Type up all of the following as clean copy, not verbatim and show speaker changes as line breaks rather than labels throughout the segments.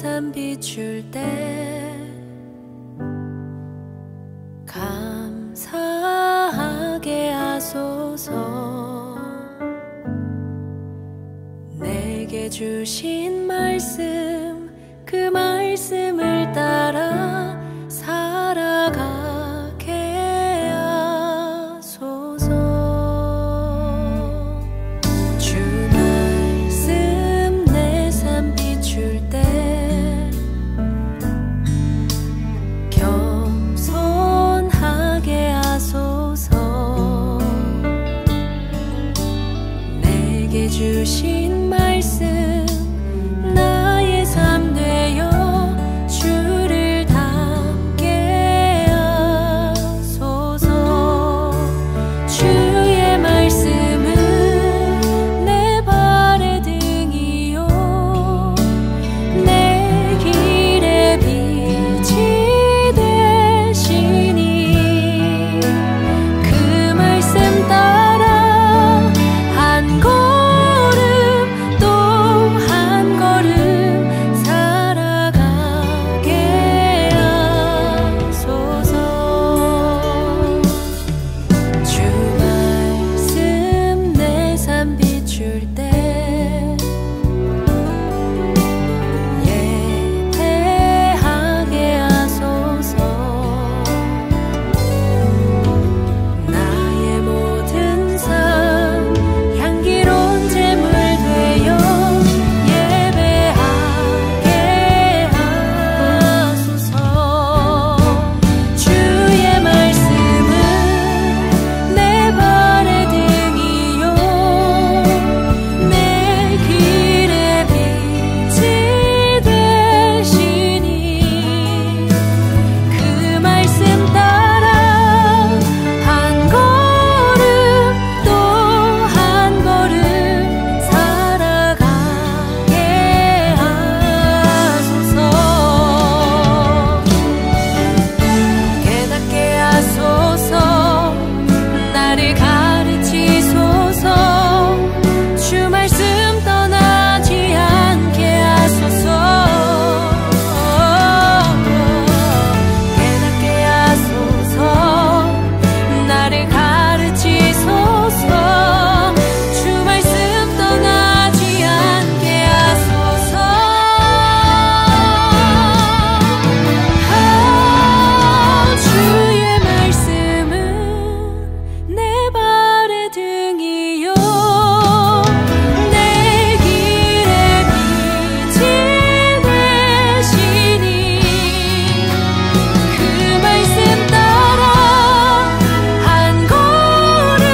삶 비출 때 감사하게 하소서. 내게 주신 말씀 그 말씀을 따라 살아가게 하소서. 주 말씀 내 삶 비출 때 겸손하게 하소서. 내게 주신 말씀 나의 삶 되어 주를 닮게 하소서. 주의 말씀은 내 발의 등이요 내 길의 빛이 되시니 그 말씀 따라 한 걸음 또 한 걸음 살아가게 하소서. 주 말씀 내 삶 비출 때 예배하게 하소서. 나의 모든 삶 향기로운 제물 되어 예배하게 하소서. 주의 말씀은 내 발의 등이요 내 길의 빛이 되시니 그 말씀 따라 한 걸음 또 한 걸음 살아가게 하소서. 깨닫게 하소서. 나를 가르치소서. 주 말씀 떠나지 않게 하소서. 깨닫게 하소서. 나를 가르치소서. 주 말씀 떠나지 않게 하소서. 주의 말씀은 내 발의 등이요 내 길의 빛이 되시니 그 말씀 따라 한 걸음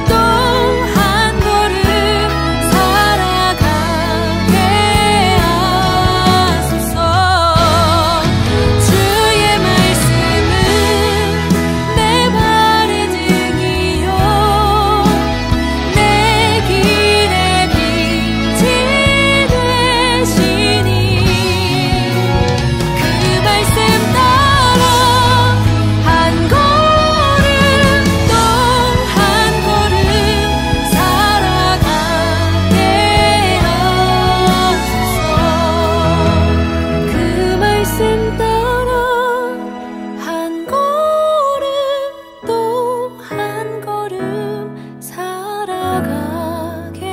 또 한 걸음 살아가게 하소서. 주의 말씀은 내 발의 등이요 내 길의 빛이 되시니 그 말씀 따라 한 걸음 또 한 걸음 살아가게 하소서. 그 말씀 따라 한 걸음 또 한 걸음 살아가게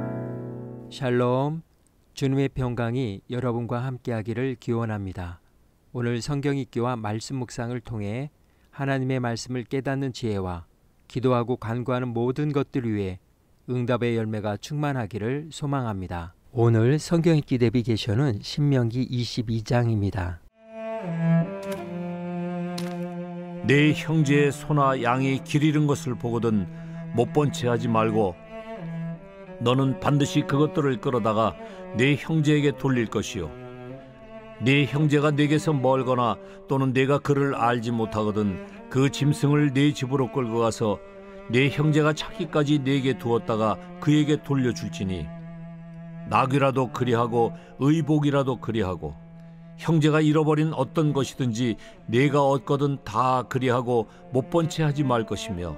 하소서.
샬롬, 주님의 평강이 여러분과 함께하기를 기원합니다. 오늘 성경 읽기와 말씀 묵상을 통해 하나님의 말씀을 깨닫는 지혜와 기도하고 간구하는 모든 것들 위해 응답의 열매가 충만하기를 소망합니다. 오늘 성경 읽기 내비게이션은 신명기 22장입니다.
내 형제의 소나 양이 길 잃은 것을 보거든 못 본 채 하지 말고 너는 반드시 그것들을 끌어다가 내 형제에게 돌릴 것이요 네 형제가 내게서 멀거나 또는 내가 그를 알지 못하거든 그 짐승을 네 집으로 끌고 가서 네 형제가 찾기까지 내게 두었다가 그에게 돌려줄지니 낙이라도 그리하고 의복이라도 그리하고 형제가 잃어버린 어떤 것이든지 내가 얻거든 다 그리하고 못 본 채 하지 말 것이며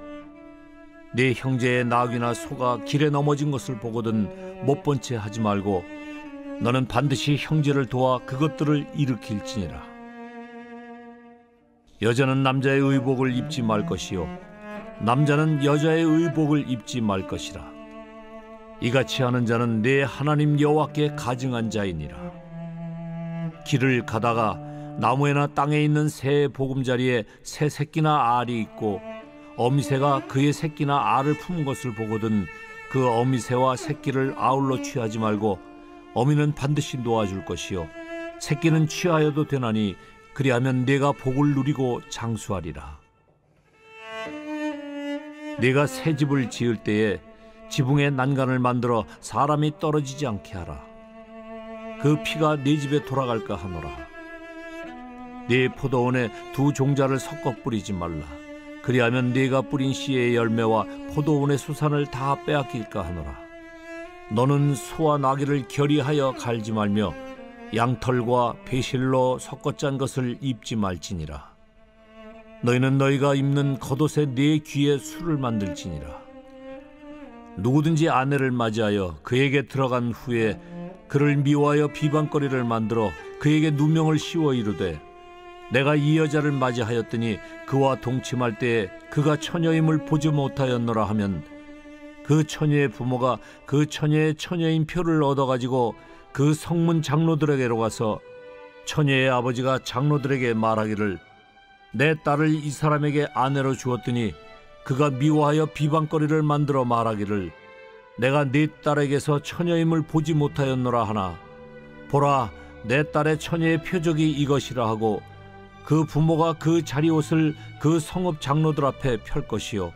내 형제의 낙이나 소가 길에 넘어진 것을 보거든 못 본 채 하지 말고 너는 반드시 형제를 도와 그것들을 일으킬지니라. 여자는 남자의 의복을 입지 말 것이요 남자는 여자의 의복을 입지 말 것이라. 이같이 하는 자는 내 하나님 여호와께 가증한 자이니라. 길을 가다가 나무에나 땅에 있는 새의 보금자리에 새 새끼나 알이 있고 어미새가 그의 새끼나 알을 품은 것을 보거든 그 어미새와 새끼를 아울러 취하지 말고 어미는 반드시 놓아줄 것이요 새끼는 취하여도 되나니 그리하면 네가 복을 누리고 장수하리라. 네가 새 집을 지을 때에 지붕에 난간을 만들어 사람이 떨어지지 않게 하라. 그 피가 네 집에 돌아갈까 하노라. 네 포도원에 두 종자를 섞어 뿌리지 말라. 그리하면 네가 뿌린 씨의 열매와 포도원의 수산을 다 빼앗길까 하노라. 너는 소와 나귀를 결의하여 갈지 말며 양털과 배실로 섞어 짠 것을 입지 말지니라. 너희는 너희가 입는 겉옷에 네 귀에 술을 만들지니라. 누구든지 아내를 맞이하여 그에게 들어간 후에 그를 미워하여 비방거리를 만들어 그에게 누명을 씌워 이르되 내가 이 여자를 맞이하였더니 그와 동침할 때에 그가 처녀임을 보지 못하였노라 하면 그 처녀의 부모가 그 처녀의 처녀인 표를 얻어가지고 그 성문 장로들에게로 가서 처녀의 아버지가 장로들에게 말하기를 내 딸을 이 사람에게 아내로 주었더니 그가 미워하여 비방거리를 만들어 말하기를 내가 네 딸에게서 처녀임을 보지 못하였노라 하나 보라 내 딸의 처녀의 표적이 이것이라 하고 그 부모가 그 자리옷을 그 성읍 장로들 앞에 펼 것이요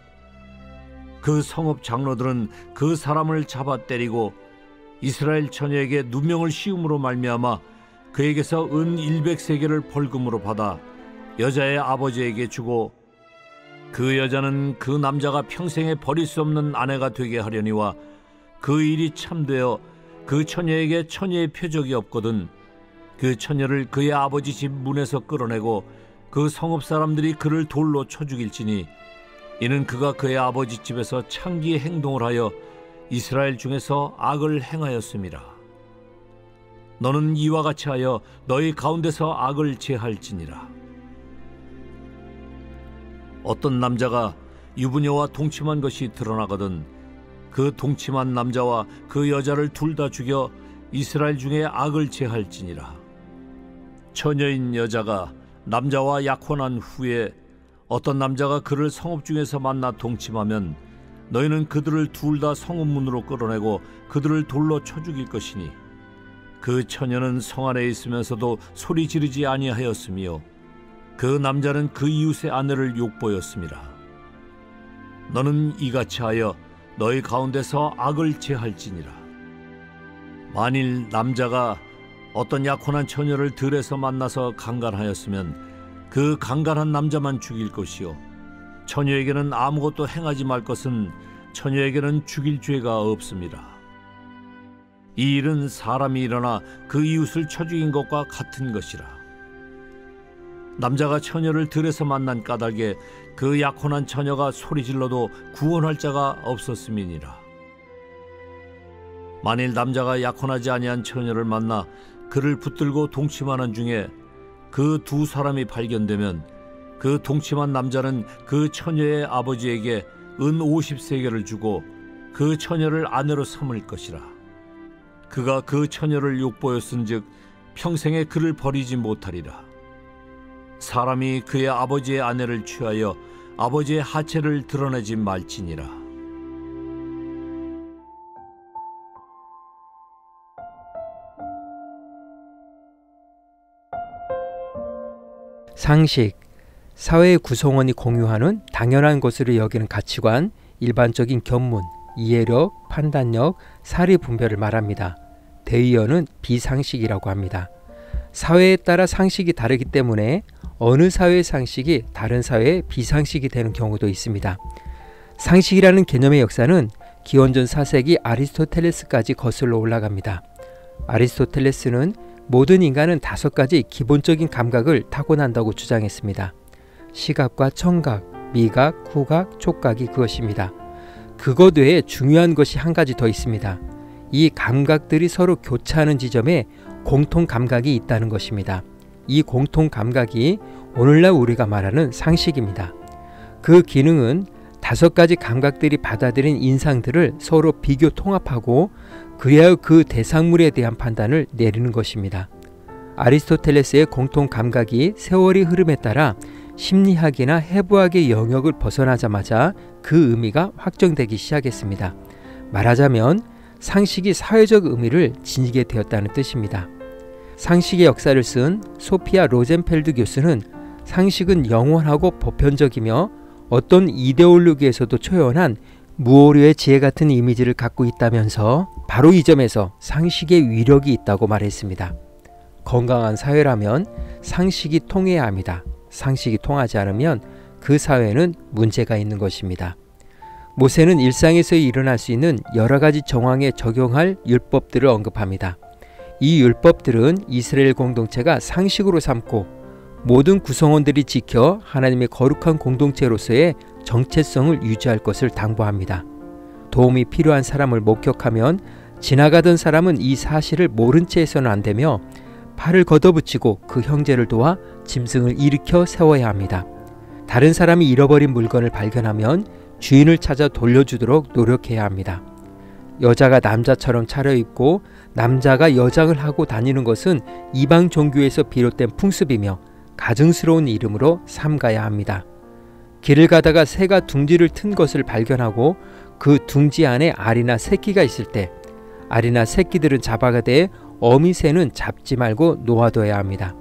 그 성읍 장로들은 그 사람을 잡아 때리고 이스라엘 처녀에게 누명을 씌움으로 말미암아 그에게서 은 100세겔을 벌금으로 받아 여자의 아버지에게 주고 그 여자는 그 남자가 평생에 버릴 수 없는 아내가 되게 하려니와 그 일이 참되어 그 처녀에게 처녀의 표적이 없거든 그 처녀를 그의 아버지 집 문에서 끌어내고 그 성읍 사람들이 그를 돌로 쳐 죽일지니 이는 그가 그의 아버지 집에서 창기의 행동을 하여 이스라엘 중에서 악을 행하였음이라. 너는 이와 같이 하여 너희 가운데서 악을 제할지니라. 어떤 남자가 유부녀와 동침한 것이 드러나거든 그 동침한 남자와 그 여자를 둘 다 죽여 이스라엘 중에 악을 제할지니라. 처녀인 여자가 남자와 약혼한 후에 어떤 남자가 그를 성읍 중에서 만나 동침하면 너희는 그들을 둘 다 성읍 문으로 끌어내고 그들을 돌로 쳐 죽일 것이니 그 처녀는 성 안에 있으면서도 소리 지르지 아니하였으며 그 남자는 그 이웃의 아내를 욕보였습니다. 너는 이같이 하여 너희 가운데서 악을 제할지니라. 만일 남자가 어떤 약혼한 처녀를 들에서 만나서 강간하였으면 그 강간한 남자만 죽일 것이요 처녀에게는 아무것도 행하지 말 것은 처녀에게는 죽일 죄가 없습니다. 이 일은 사람이 일어나 그 이웃을 쳐 죽인 것과 같은 것이라. 남자가 처녀를 들에서 만난 까닭에 그 약혼한 처녀가 소리질러도 구원할 자가 없었음이니라. 만일 남자가 약혼하지 아니한 처녀를 만나 그를 붙들고 동침하는 중에 그 두 사람이 발견되면 그 동침한 남자는 그 처녀의 아버지에게 은 50세겔을 주고 그 처녀를 아내로 삼을 것이라. 그가 그 처녀를 욕보였은즉 평생에 그를 버리지 못하리라. 사람이 그의 아버지의 아내를 취하여 아버지의 하체를 드러내지 말지니라.
상식, 사회의 구성원이 공유하는 당연한 것으로 여기는 가치관, 일반적인 견문, 이해력, 판단력, 사리 분별을 말합니다. 대의어는 비상식이라고 합니다. 사회에 따라 상식이 다르기 때문에 어느 사회의 상식이 다른 사회의 비상식이 되는 경우도 있습니다. 상식이라는 개념의 역사는 기원전 4세기 아리스토텔레스까지 거슬러 올라갑니다. 아리스토텔레스는 모든 인간은 5가지 기본적인 감각을 타고난다고 주장했습니다. 시각과 청각, 미각, 후각, 촉각이 그것입니다. 그것 외에 중요한 것이 한 가지 더 있습니다. 이 감각들이 서로 교차하는 지점에 공통 감각이 있다는 것입니다. 이 공통 감각이 오늘날 우리가 말하는 상식입니다. 그 기능은 5가지 감각들이 받아들인 인상들을 서로 비교 통합하고 그리하여 그 대상물에 대한 판단을 내리는 것입니다. 아리스토텔레스의 공통 감각이 세월이 흐름에 따라 심리학이나 해부학의 영역을 벗어나자마자 그 의미가 확정되기 시작했습니다. 말하자면 상식이 사회적 의미를 지니게 되었다는 뜻입니다. 상식의 역사를 쓴 소피아 로젠펠드 교수는 상식은 영원하고 보편적이며 어떤 이데올로기에서도 초연한 무오류의 지혜 같은 이미지를 갖고 있다면서 바로 이 점에서 상식의 위력이 있다고 말했습니다. 건강한 사회라면 상식이 통해야 합니다. 상식이 통하지 않으면 그 사회는 문제가 있는 것입니다. 모세는 일상에서 일어날 수 있는 여러 가지 정황에 적용할 율법들을 언급합니다. 이 율법들은 이스라엘 공동체가 상식으로 삼고 모든 구성원들이 지켜 하나님의 거룩한 공동체로서의 정체성을 유지할 것을 당부합니다. 도움이 필요한 사람을 목격하면 지나가던 사람은 이 사실을 모른 채 해서는 안 되며 팔을 걷어붙이고 그 형제를 도와 짐승을 일으켜 세워야 합니다. 다른 사람이 잃어버린 물건을 발견하면 주인을 찾아 돌려주도록 노력해야 합니다. 여자가 남자처럼 차려입고 남자가 여장을 하고 다니는 것은 이방 종교에서 비롯된 풍습이며 가증스러운 이름으로 삼가야 합니다. 길을 가다가 새가 둥지를 튼 것을 발견하고 그 둥지 안에 알이나 새끼가 있을 때 알이나 새끼들은 잡아가되 어미새는 잡지 말고 놓아둬야 합니다.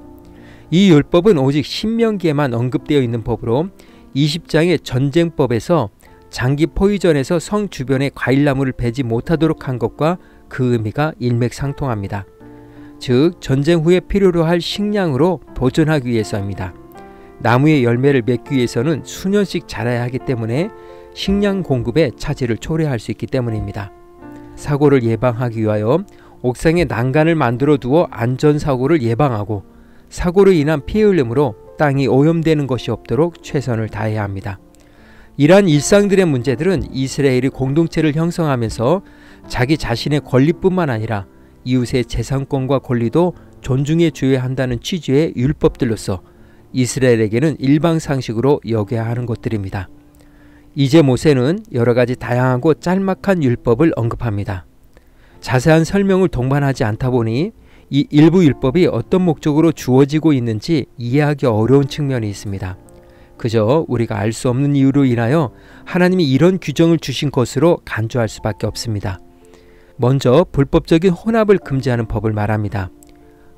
이 율법은 오직 신명기에만 언급되어 있는 법으로 20장의 전쟁법에서 장기 포위전에서 성 주변에 과일나무를 베지 못하도록 한 것과 그 의미가 일맥상통합니다. 즉 전쟁 후에 필요로 할 식량으로 보존하기 위해서입니다. 나무의 열매를 맺기 위해서는 수년씩 자라야 하기 때문에 식량 공급에 차질을 초래할 수 있기 때문입니다. 사고를 예방하기 위하여 옥상에 난간을 만들어 두어 안전사고를 예방하고 사고로 인한 피해 흘림으로 땅이 오염되는 것이 없도록 최선을 다해야 합니다. 이러한 일상들의 문제들은 이스라엘이 공동체를 형성하면서 자기 자신의 권리뿐만 아니라 이웃의 재산권과 권리도 존중해 줘야 한다는 취지의 율법들로서 이스라엘에게는 일방상식으로 여겨야 하는 것들입니다. 이제 모세는 여러 가지 다양하고 짤막한 율법을 언급합니다. 자세한 설명을 동반하지 않다 보니 이 일부 율법이 어떤 목적으로 주어지고 있는지 이해하기 어려운 측면이 있습니다. 그저 우리가 알 수 없는 이유로 인하여 하나님이 이런 규정을 주신 것으로 간주할 수밖에 없습니다. 먼저 불법적인 혼합을 금지하는 법을 말합니다.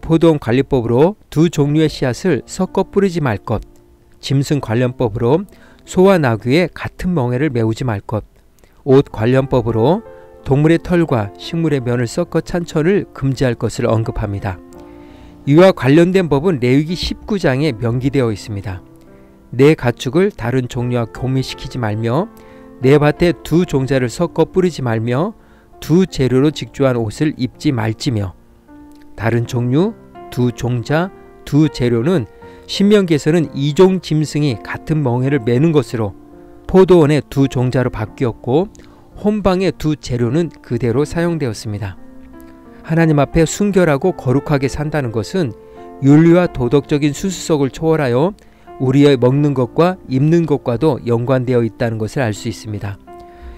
포도원 관리법으로 2 종류의 씨앗을 섞어 뿌리지 말 것, 짐승 관련법으로 소와 나귀의 같은 멍에를 메우지 말 것, 옷 관련법으로 동물의 털과 식물의 면을 섞어 찬천을 금지할 것을 언급합니다. 이와 관련된 법은 레위기 19장에 명기되어 있습니다. 내 가축을 다른 종류와 교미시키지 말며 내 밭에 2 종자를 섞어 뿌리지 말며 2 재료로 직조한 옷을 입지 말지며 다른 종류, 2 종자, 2 재료는 신명기에서는 2종 짐승이 같은 멍에를 매는 것으로 포도원의 2 종자로 바뀌었고 혼방의 2 재료는 그대로 사용되었습니다. 하나님 앞에 순결하고 거룩하게 산다는 것은 윤리와 도덕적인 수수석을 초월하여 우리의 먹는 것과 입는 것과도 연관되어 있다는 것을 알 수 있습니다.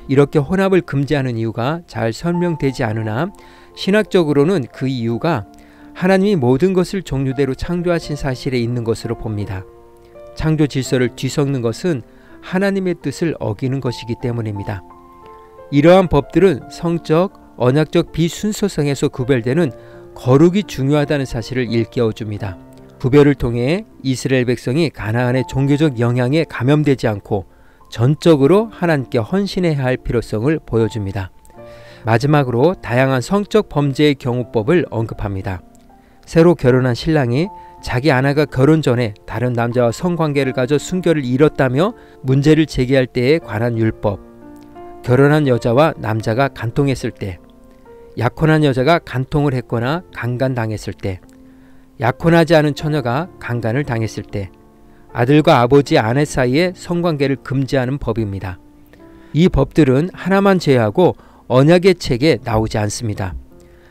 이렇게 혼합을 금지하는 이유가 잘 설명되지 않으나 신학적으로는 그 이유가 하나님이 모든 것을 종류대로 창조하신 사실에 있는 것으로 봅니다. 창조 질서를 뒤섞는 것은 하나님의 뜻을 어기는 것이기 때문입니다. 이러한 법들은 성적, 언약적 비순서성에서 구별되는 거룩이 중요하다는 사실을 일깨워줍니다. 구별을 통해 이스라엘 백성이 가나안의 종교적 영향에 감염되지 않고 전적으로 하나님께 헌신해야 할 필요성을 보여줍니다. 마지막으로 다양한 성적 범죄의 경우법을 언급합니다. 새로 결혼한 신랑이 자기 아내가 결혼 전에 다른 남자와 성관계를 가져 순결을 잃었다며 문제를 제기할 때에 관한 율법, 결혼한 여자와 남자가 간통했을 때, 약혼한 여자가 간통을 했거나 강간당했을 때, 약혼하지 않은 처녀가 강간을 당했을 때, 아들과 아버지 아내 사이에 성관계를 금지하는 법입니다. 이 법들은 하나만 제외하고 언약의 책에 나오지 않습니다.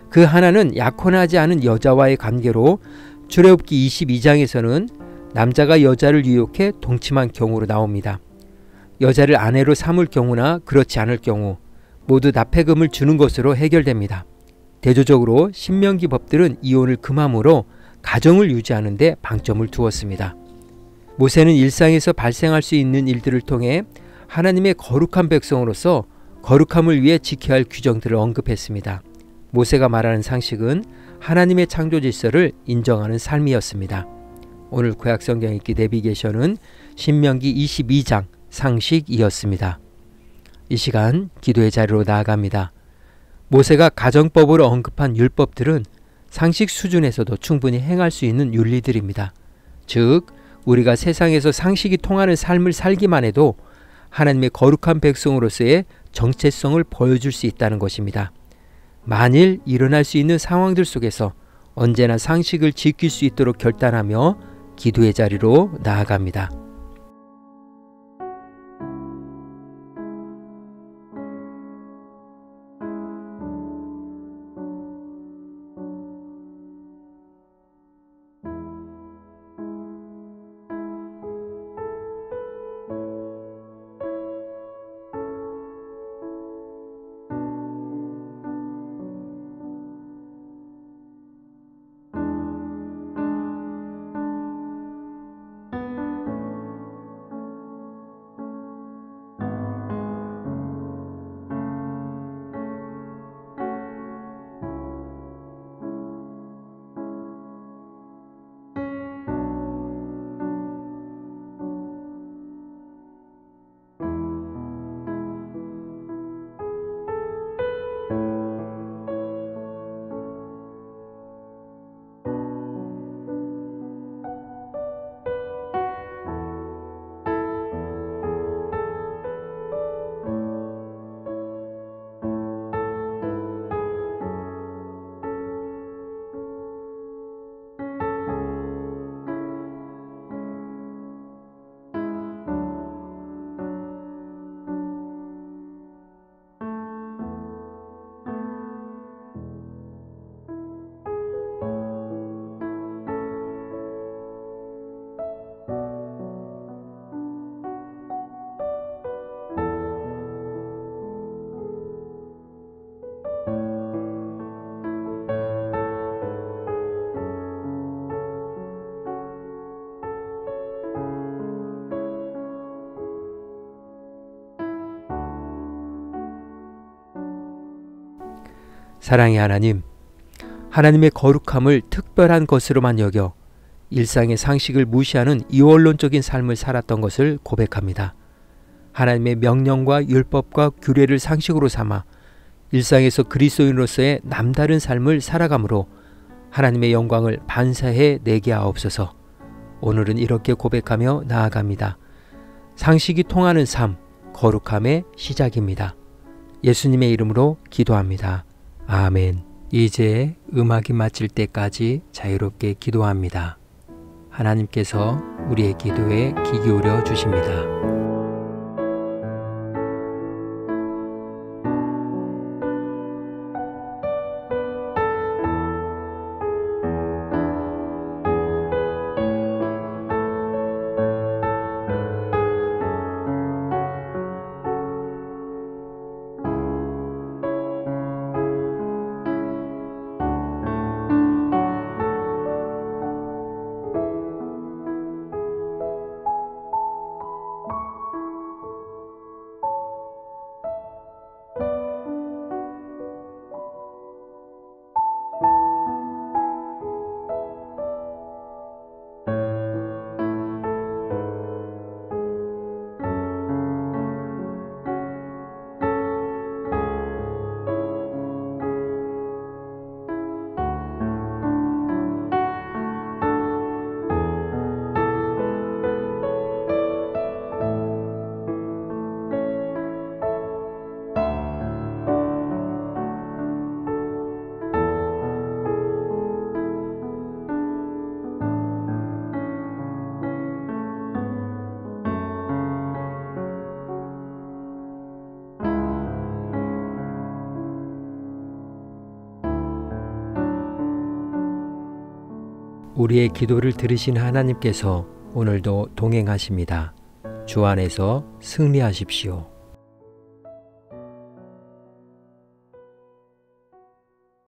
그 하나는 약혼하지 않은 여자와의 관계로 출애굽기 22장에서는 남자가 여자를 유혹해 동침한 경우로 나옵니다. 여자를 아내로 삼을 경우나 그렇지 않을 경우 모두 납폐금을 주는 것으로 해결됩니다. 대조적으로 신명기 법들은 이혼을 금함으로 가정을 유지하는 데 방점을 두었습니다. 모세는 일상에서 발생할 수 있는 일들을 통해 하나님의 거룩한 백성으로서 거룩함을 위해 지켜야 할 규정들을 언급했습니다. 모세가 말하는 상식은 하나님의 창조 질서를 인정하는 삶이었습니다. 오늘 구약 성경 읽기 내비게이션은 신명기 22장 상식이었습니다. 이 시간 기도의 자리로 나아갑니다. 모세가 가정법으로 언급한 율법들은 상식 수준에서도 충분히 행할 수 있는 윤리들입니다. 즉 우리가 세상에서 상식이 통하는 삶을 살기만 해도 하나님의 거룩한 백성으로서의 정체성을 보여줄 수 있다는 것입니다. 만일 일어날 수 있는 상황들 속에서 언제나 상식을 지킬 수 있도록 결단하며 기도의 자리로 나아갑니다. 사랑의 하나님, 하나님의 거룩함을 특별한 것으로만 여겨 일상의 상식을 무시하는 이원론적인 삶을 살았던 것을 고백합니다. 하나님의 명령과 율법과 규례를 상식으로 삼아 일상에서 그리스도인으로서의 남다른 삶을 살아감으로 하나님의 영광을 반사해 내게 하옵소서. 오늘은 이렇게 고백하며 나아갑니다. 상식이 통하는 삶, 거룩함의 시작입니다. 예수님의 이름으로 기도합니다. 아멘. 이제 음악이 마칠 때까지 자유롭게 기도합니다. 하나님께서 우리의 기도에 귀 기울여 주십니다. 우리의 기도를 들으신 하나님께서 오늘도 동행하십니다. 주 안에서 승리하십시오.